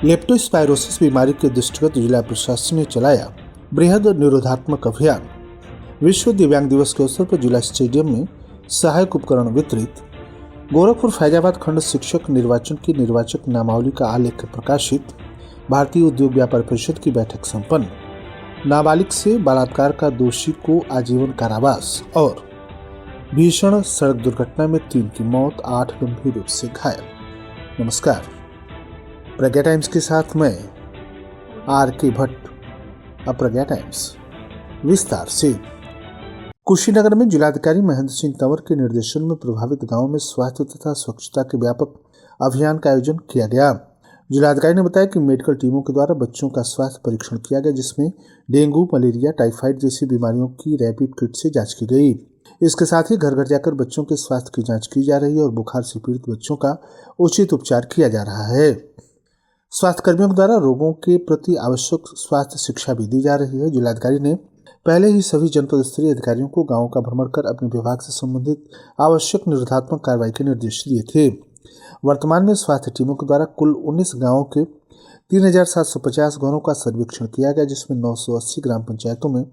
Leptospirosis बीमारी के दृष्टिगत जिला प्रशासन ने चलाया बृहद निरोधात्मक अभियान। विश्व दिव्यांग दिवस के अवसर पर जिला स्टेडियम में सहायक उपकरण वितरित। गोरखपुर फैजाबाद खंड शिक्षक निर्वाचन की निर्वाचक नामावली का आलेख प्रकाशित। भारतीय उद्योग व्यापार परिषद की बैठक संपन्न। नाबालिग से बलात्कार का दोषी को आजीवन कारावास और भीषण सड़क दुर्घटना में 3 की मौत, 8 गंभीर रूप से घायल। नमस्कार, प्रज्ञा टाइम्स के साथ मैं आर.के. भट्ट। अब प्रज्ञा टाइम्स विस्तार से। कुशीनगर में जिलाधिकारी महेंद्र सिंह तंवर के निर्देशन में प्रभावित गांवों में स्वास्थ्य तथा स्वच्छता के व्यापक अभियान का आयोजन किया गया। जिलाधिकारी ने बताया कि मेडिकल टीमों के द्वारा बच्चों का स्वास्थ्य परीक्षण किया गया, जिसमें डेंगू, मलेरिया, टाइफाइड जैसी बीमारियों की रैपिड किट से जांच की गई। इसके साथ ही घर घर जाकर बच्चों के स्वास्थ्य की जांच की जा रही है और बुखार से पीड़ित बच्चों का उचित उपचार किया जा रहा है। स्वास्थ्य कर्मियों के द्वारा रोगों के प्रति आवश्यक स्वास्थ्य शिक्षा भी दी जा रही है। जिलाधिकारी ने पहले ही सभी जनपद स्तरीय अधिकारियों को गांवों का भ्रमण कर अपने विभाग से संबंधित आवश्यक निरोधात्मक कार्रवाई के निर्देश दिए थे। वर्तमान में स्वास्थ्य टीमों के द्वारा कुल 19 गांवों के 3750 घरों का सर्वेक्षण किया गया, जिसमें 980 ग्राम पंचायतों में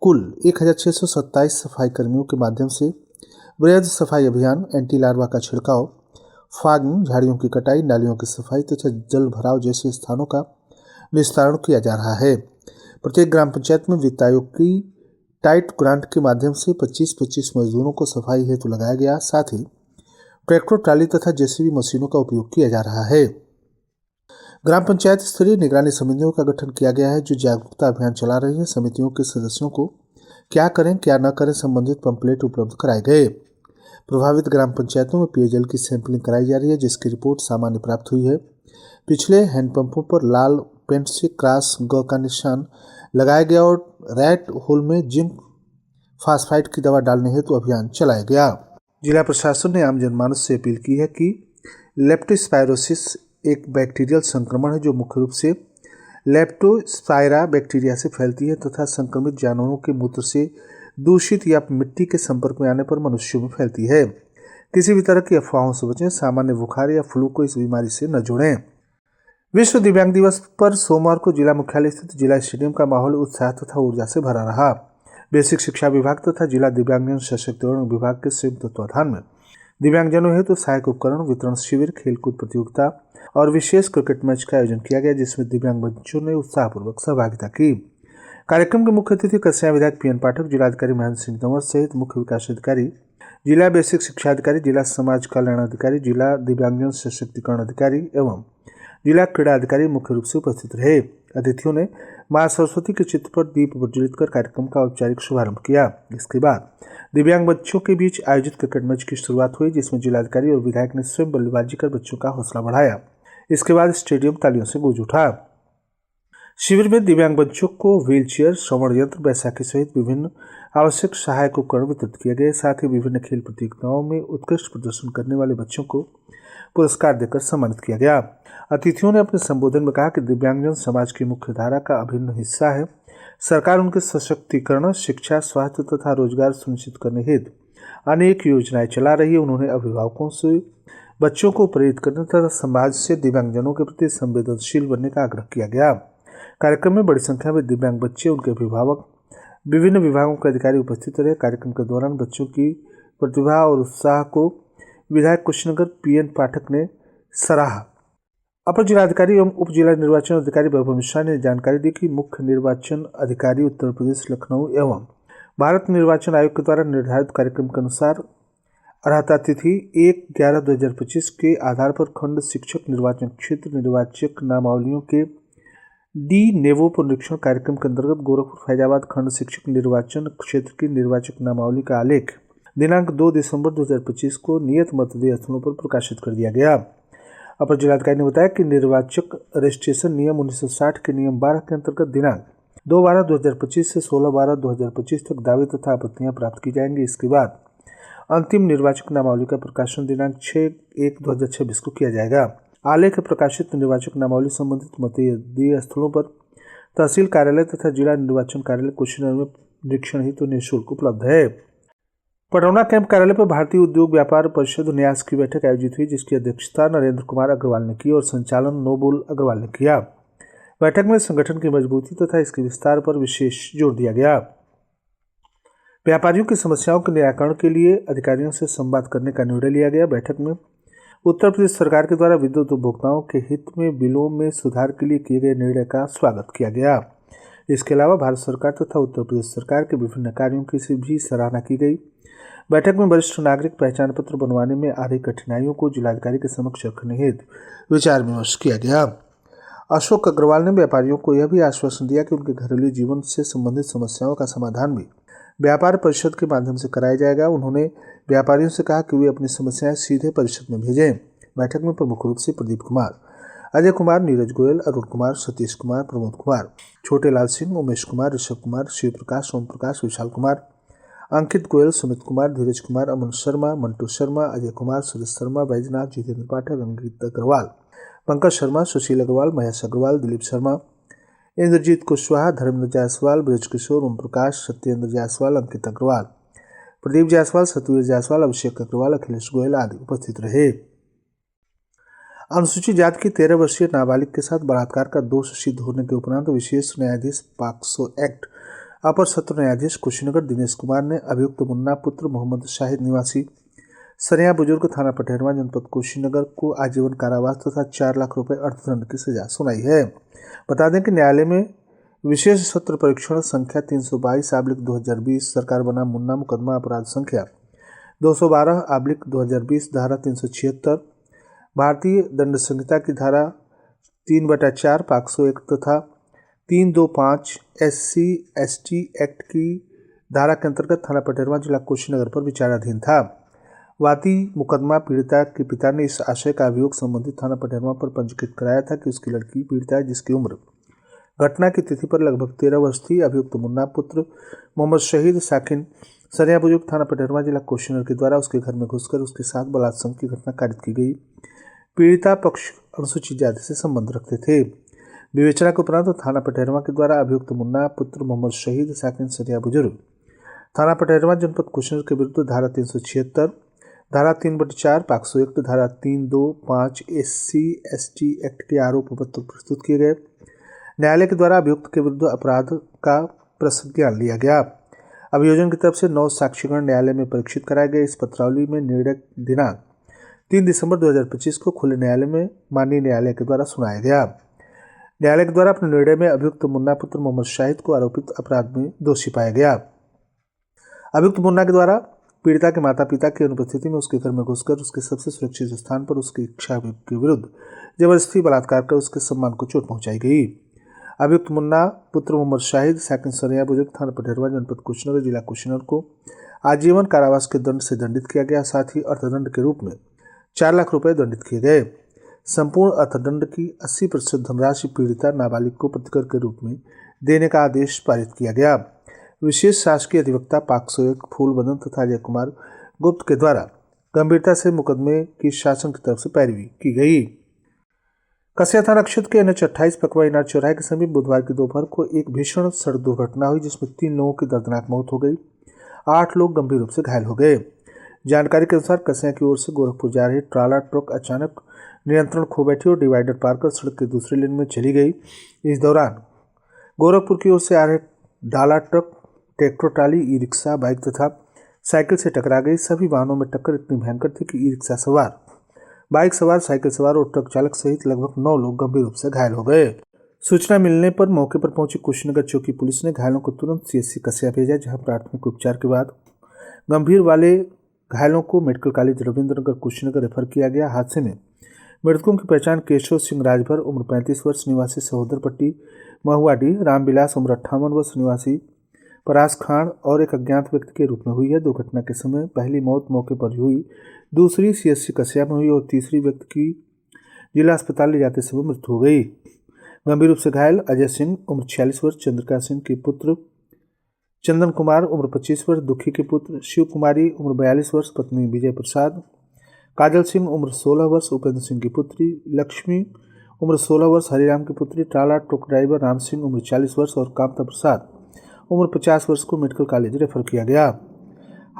कुल 1627 सफाई कर्मियों के माध्यम से वृहद सफाई अभियान, एंटी लार्वा का छिड़काव, फागिंग, झाड़ियों की कटाई, नालियों की सफाई तथा जल भराव जैसे स्थानों का निस्तारण किया जा रहा है। प्रत्येक ग्राम पंचायत में वित्त आयोग की टाइट ग्रांट के माध्यम से 25-25 मजदूरों को सफाई हेतु लगाया गया। साथ ही ट्रैक्टर, ट्राली तथा जेसीबी मशीनों का उपयोग किया जा रहा है। ग्राम पंचायत स्तरीय निगरानी समितियों का गठन किया गया है, जो जागरूकता अभियान चला रही है। समितियों के सदस्यों को क्या करें क्या न करें संबंधित पंपलेट उपलब्ध कराए गए। प्रभावित ग्राम पंचायतों में पेयजल की सैंपलिंग कराई जा रही है, जिसकी रिपोर्ट सामान्य प्राप्त हुई है। पिछले हैंडपंपों पर लाल पेंट से क्रॉस ग का निशान लगाया गया और रैट होल में जिंक फास्फाइड की दवा डालने हेतु अभियान चलाया गया। जिला प्रशासन ने आम जनमानस से अपील की है कि लेप्टोस्पायरोसिस एक बैक्टीरियल संक्रमण है, जो मुख्य रूप से लेप्टोस्पाइरा बैक्टीरिया से फैलती है तथा संक्रमित जानवरों के मूत्र से दूषित या मिट्टी के संपर्क में आने पर मनुष्यों में फैलती है। किसी भी तरह की अफवाहों से बचें। सामान्य बुखार या फ्लू को इस बीमारी से न जोड़ें। विश्व दिव्यांग दिवस पर सोमवार को जिला मुख्यालय स्थित जिला स्टेडियम का माहौल उत्साह तथा ऊर्जा से भरा रहा। बेसिक शिक्षा विभाग तथा जिला दिव्यांगजन सशक्तिकरण विभाग के संयुक्त तत्वाधान में दिव्यांगजनों हेतु सहायक उपकरण वितरण शिविर, खेलकूद प्रतियोगिता और विशेष क्रिकेट मैच का आयोजन किया गया, जिसमें दिव्यांग बच्चों ने उत्साहपूर्वक सहभागिता की। कार्यक्रम के मुख्य अतिथि कस्या विधायक पी.एन. पाठक, जिलाधिकारी महेंद्र सिंह तंवर सहित मुख्य विकास अधिकारी, जिला बेसिक शिक्षा अधिकारी, जिला समाज कल्याण अधिकारी, जिला दिव्यांगजन सशक्तिकरण अधिकारी एवं जिला क्रीड़ा अधिकारी मुख्य रूप से उपस्थित रहे। अतिथियों ने मां सरस्वती के चित्र पर दीप प्रज्वलित कर कार्यक्रम का औपचारिक शुभारंभ किया। इसके बाद दिव्यांग बच्चों के बीच आयोजित क्रिकेट मैच की शुरुआत हुई, जिसमें जिलाधिकारी और विधायक ने स्वयं बल्लेबाजी कर बच्चों का हौसला बढ़ाया। इसके बाद स्टेडियम तालियों से गूंज उठा। शिविर में दिव्यांग बच्चों को व्हील चेयर, श्रवण यंत्र, बैसाखी सहित विभिन्न आवश्यक सहायक उपकरण वितरित किए गए। साथ ही विभिन्न खेल प्रतियोगिताओं में उत्कृष्ट प्रदर्शन करने वाले बच्चों को पुरस्कार देकर सम्मानित किया गया। अतिथियों ने अपने संबोधन में कहा कि दिव्यांगजन समाज की मुख्य धारा का अभिन्न हिस्सा है। सरकार उनके सशक्तिकरण, शिक्षा, स्वास्थ्य तथा रोजगार सुनिश्चित करने हेतु अनेक योजनाएं चला रही है। उन्होंने अभिभावकों से बच्चों को प्रेरित करने तथा समाज से दिव्यांगजनों के प्रति संवेदनशील बनने का आग्रह किया गया। कार्यक्रम में बड़ी संख्या में दिव्यांग बच्चे, उनके अभिभावक, विभिन्न विभागों के अधिकारी उपस्थित रहे। कार्यक्रम के दौरान बच्चों की प्रतिभा और उत्साह को विधायक कुशीनगर पी.एन. पाठक ने सराहा। अपर जिलाधिकारी एवं उप जिला निर्वाचन अधिकारी वैभव मिश्रा ने जानकारी दी कि मुख्य निर्वाचन अधिकारी उत्तर प्रदेश लखनऊ एवं भारत निर्वाचन आयोग के द्वारा निर्धारित कार्यक्रम के अनुसार अर्हता तिथि 1/11/2025 के आधार पर खंड शिक्षक निर्वाचन क्षेत्र निर्वाचक नामावलियों के डी नेवो पुनरीक्षण कार्यक्रम के अंतर्गत गोरखपुर फैजाबाद खंड शिक्षक निर्वाचन क्षेत्र की निर्वाचक नामावली का आलेख दिनांक 2 दिसंबर 2025 को नियत मतदेय स्थलों पर प्रकाशित कर दिया गया। अपर जिलाधिकारी ने बताया कि निर्वाचक रजिस्ट्रेशन नियम 1960 के नियम 12 के अंतर्गत दिनांक 2/12/2025 से 16/12/2025 तक दावे तथा आपत्तियां प्राप्त की जाएंगी। इसके बाद अंतिम निर्वाचक नामावली का प्रकाशन दिनांक 6/1/2026 को किया जाएगा। आलेख प्रकाशित निर्वाचक नामावली संबंधित मतदेय स्थलों पर तहसील कार्यालय तथा जिला निर्वाचन कार्यालय कुशीनगर में निरीक्षण हेतु निःशुल्क उपलब्ध है। पटौना कैंप कार्यालय पर भारतीय उद्योग व्यापार परिषद न्यास की बैठक आयोजित हुई, जिसकी अध्यक्षता नरेंद्र कुमार अग्रवाल ने की और संचालन नोबुल अग्रवाल ने किया। बैठक में संगठन की मजबूती तथा इसके विस्तार पर विशेष जोर दिया गया। व्यापारियों की समस्याओं के निराकरण के लिए अधिकारियों से संवाद करने का निर्णय लिया गया। बैठक में उत्तर प्रदेश सरकार के द्वारा विद्युत उपभोक्ताओं के हित में बिलों में सुधार के लिए किए गए निर्णय का स्वागत किया गया। इसके अलावा भारत सरकार तथा उत्तर प्रदेश सरकार के विभिन्न कार्यों की भी सराहना की गई। बैठक में वरिष्ठ नागरिक पहचान पत्र बनवाने में आ रही कठिनाइयों को जिलाधिकारी के समक्ष रखने हेतु विचार विमर्श किया गया। अशोक अग्रवाल ने व्यापारियों को यह भी आश्वासन दिया कि उनके घरेलू जीवन से संबंधित समस्याओं का समाधान भी व्यापार परिषद के माध्यम से कराया जाएगा। उन्होंने व्यापारियों से कहा कि वे अपनी समस्याएं सीधे परिषद में भेजें। बैठक में प्रमुख रूप से प्रदीप कुमार, अजय कुमार, नीरज गोयल, अरुण कुमार, सतीश कुमार, प्रमोद कुमार, छोटे लाल सिंह, उमेश कुमार, ऋषभ कुमार, शिव प्रकाश, ओम प्रकाश, विशाल कुमार, अंकित गोयल, सुमित कुमार, धीरज कुमार, अमन शर्मा, मंटू शर्मा, अजय कुमार, सुरेश शर्मा, बैजनाथ, जितेंद्र पाठक, अंकित अग्रवाल, पंकज शर्मा, सुशील अग्रवाल, महेश अग्रवाल, दिलीप शर्मा, इंद्रजीत कुशवाहा, धर्मेंद्र जायसवाल, ब्रज किशोर, ओम प्रकाश, सत्येंद्र जायसवाल, अंकित अग्रवाल, प्रदीप जायसवाल, सतवीर जायसवाल, अभिषेक अग्रवाल, अखिलेश गोयल आदि उपस्थित रहे। अनुसूचित जाति की 13 वर्षीय नाबालिग के साथ बलात्कार का दोष सिद्ध होने के उपरांत विशेष न्यायाधीश पॉक्सो एक्ट अपर सत्र न्यायाधीश कुशीनगर दिनेश कुमार ने अभियुक्त मुन्ना पुत्र मोहम्मद शाहिद निवासी सरिया बुजुर्ग थाना पटेरवा जनपद कुशीनगर को आजीवन कारावास तथा 4 लाख रुपए अर्थदंड की सजा सुनाई है। बता दें कि न्यायालय में विशेष सत्र परीक्षण संख्या 322/2020 सरकार बना मुन्ना मुकदमा अपराध संख्या 212/2020 धारा 376 भारतीय दंड संहिता की धारा 3/4 पॉक्सो एक्ट तथा 325 SC/ST एक्ट की धारा के अंतर्गत थाना पटेरवा जिला कुशीनगर पर विचाराधीन था। वादी मुकदमा पीड़िता के पिता ने इस आशय का अभियोग संबंधित थाना पटेरवा पर पंजीकृत कराया था कि उसकी लड़की पीड़िता है, जिसकी उम्र घटना की तिथि पर लगभग 13 वर्ष थी। अभियुक्त मुन्ना पुत्र मोहम्मद शहीद साकिन सरिया बुजुर्ग थाना पटेरवा जिला कुशीनगर के द्वारा उसके घर में घुसकर उसके साथ बलात्संग की घटना कारित की गई। पीड़िता पक्ष अनुसूचित जाति से संबंध रखते थे। विवेचना के उपरांत थाना पटेरवा के द्वारा अभियुक्त मुन्ना पुत्र मोहम्मद शहीद साकिन सरिया बुजुर्ग थाना पटेरवा जनपद कुशीनगर के विरुद्ध धारा 376 धारा 3/4 पॉक्सो एक्ट धारा 325 SC/ST एक्ट के आरोप पत्र प्रस्तुत किए गए। न्यायालय के द्वारा अभियुक्त के विरुद्ध अपराध का प्रसंज्ञान लिया गया। अभियोजन की तरफ से 9 साक्षीगण न्यायालय में परीक्षित कराए गए। इस पत्रावली में निर्णय दिनांक 3 दिसंबर 2025 को खुले न्यायालय में माननीय न्यायालय के द्वारा सुनाया गया। न्यायालय के द्वारा अपने निर्णय में अभियुक्त मुन्ना पुत्र मोहम्मद शाहिद को आरोपित अपराध में दोषी पाया गया। अभियुक्त मुन्ना के द्वारा पीड़िता के माता पिता की अनुपस्थिति में उसके घर में घुसकर उसके सबसे सुरक्षित स्थान पर उसकी इच्छा के विरुद्ध जबरदस्ती बलात्कार कर उसके सम्मान को चोट पहुंचाई गई। अभियुक्त मुन्ना पुत्र मोहम्मद शाहिद साकिन सरिया बुजुर्ग थाना पटेरवा जनपद कुशीनगर जिला कुशीनगर को आजीवन कारावास के दंड से दंडित किया गया। साथ ही अर्थदंड के रूप में 4 लाख रुपए दंडित किए गए। संपूर्ण अर्थदंड की 80% धनराशि पीड़िता नाबालिग को प्रतिकर के रूप में देने का आदेश पारित किया गया। विशेष शासकीय अधिवक्ता पॉक्सो एक्ट फूलबदन तथा अजय कुमार गुप्त के द्वारा गंभीरता से मुकदमे की शासन की तरफ से पैरवी की गई। कसिया थाना क्षेत्र के NH 28 पकवा इनार चौराहे के समीप बुधवार की दोपहर को एक भीषण सड़क दुर्घटना हुई, जिसमें 3 लोगों की दर्दनाक मौत हो गई। 8 लोग गंभीर रूप से घायल हो गए। जानकारी के अनुसार कसिया की ओर से गोरखपुर जा रही ट्राला ट्रक अचानक नियंत्रण खो बैठी और डिवाइडर पार कर सड़क के दूसरे लेन में चली गई। इस दौरान गोरखपुर की ओर से आ रहे डाला truck, tractor trolley, e rickshaw, bike तथा साइकिल से टकरा गई। सभी वाहनों में टक्कर इतनी भयंकर थी कि ई रिक्शा सवार, बाइक सवार, साइकिल सवार और ट्रक चालक सहित लगभग 9 लोग गंभीर रूप से घायल हो गए। सूचना मिलने पर मौके पर पहुंची कुशीनगर चौकी पुलिस ने घायलों को तुरंत CHC कसिया भेजा, जहां प्राथमिक उपचार के बाद गंभीर वाले घायलों को मेडिकल कॉलेज रविंद्रनगर कुशीनगर रेफर किया गया। हादसे में मृतकों की पहचान केशव सिंह राजभर उम्र 35 वर्ष निवासी सहोदरपट्टी महुआडीह, रामविलास उम्र 58 वर्ष निवासी परास खान और एक अज्ञात व्यक्ति के रूप में हुई है। दुर्घटना के समय पहली मौत मौके पर हुई, दूसरी CHC कसिया में हुई और तीसरी व्यक्ति की जिला अस्पताल ले जाते समय मृत्यु हो गई। गंभीर रूप से घायल अजय सिंह उम्र 46 वर्ष, चंद्रिका सिंह के पुत्र चंदन कुमार उम्र 25 वर्ष, दुखी के पुत्र शिव कुमारी उम्र 42 वर्ष, पत्नी विजय प्रसाद, काजल सिंह उम्र 16 वर्ष, उपेंद्र सिंह की पुत्री लक्ष्मी उम्र 16 वर्ष, हरिराम की पुत्री ट्राला ट्रक ड्राइवर राम सिंह उम्र 40 वर्ष और कामता प्रसाद उम्र 50 वर्ष को मेडिकल कॉलेज रेफर किया गया।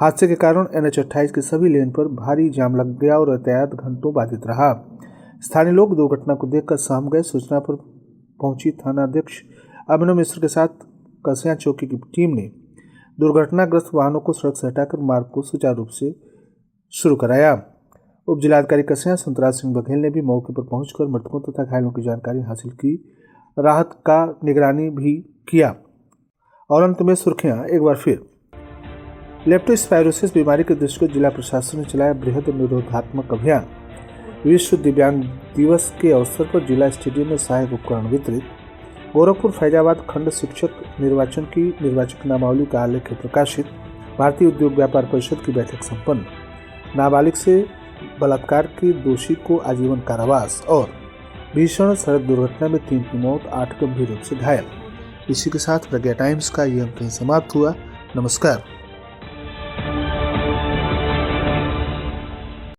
हादसे के कारण NH-28 के सभी लेन पर भारी जाम लग गया और यातायात घंटों बाधित रहा। स्थानीय लोग दुर्घटना को देखकर सहम गए। सूचना पर पहुंची थानाध्यक्ष अभिनव मिश्र के साथ कसिया चौकी की टीम ने दुर्घटनाग्रस्त वाहनों को सड़क से हटाकर मार्ग को सुचारू रूप से शुरू कराया। उप जिलाधिकारी कसिया संतराज सिंह बघेल ने भी मौके पर पहुंचकर मृतकों तथा घायलों की जानकारी हासिल की, राहत का निगरानी भी किया। और अंत में सुर्खियां एक बार फिर। लेप्टोस्पायरोसिस बीमारी के दृष्टिगत जिला प्रशासन ने चलाया बृहद निरोधात्मक अभियान। विश्व दिव्यांग दिवस के अवसर पर जिला स्टेडियम में सहायक उपकरण वितरित। गोरखपुर फैजाबाद खंड शिक्षक निर्वाचन की निर्वाचक नामावली का आलेख प्रकाशित। भारतीय उद्योग व्यापार परिषद की बैठक संपन्न। नाबालिग से बलात्कार के दोषी को आजीवन कारावास। और भीषण सड़क दुर्घटना में 3 की मौत, 8 गंभीर रूप से घायल। इसी के साथ प्रज्ञा टाइम्स का ये अंक समाप्त हुआ। नमस्कार।